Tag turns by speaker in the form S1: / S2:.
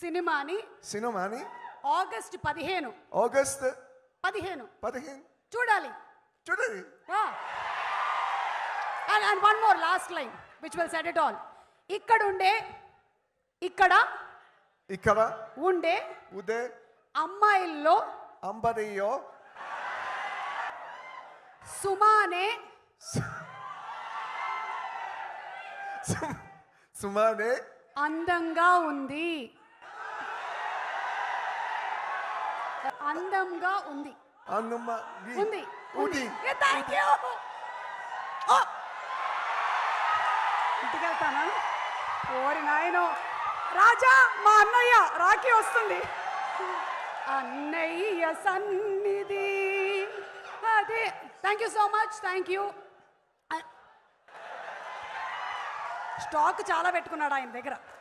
S1: సినిమాని
S2: ఆగస్ట్ 15 చూడాలి. And one more last line which will set it all. ఇక్కడ ఉండే అమ్మాయిల్లో సుమానే అందంగా ఉంది. Thank you. ఇంటికి వెళ్తానా? ఓరి నాయనో రాజా, మా అన్నయ్య రాఖీ వస్తుంది. అన్నయ్య సన్నిధి అదే. Thank you so much. Thank you. Stock చాలా పెట్టుకున్నాడు ఆయన దగ్గర.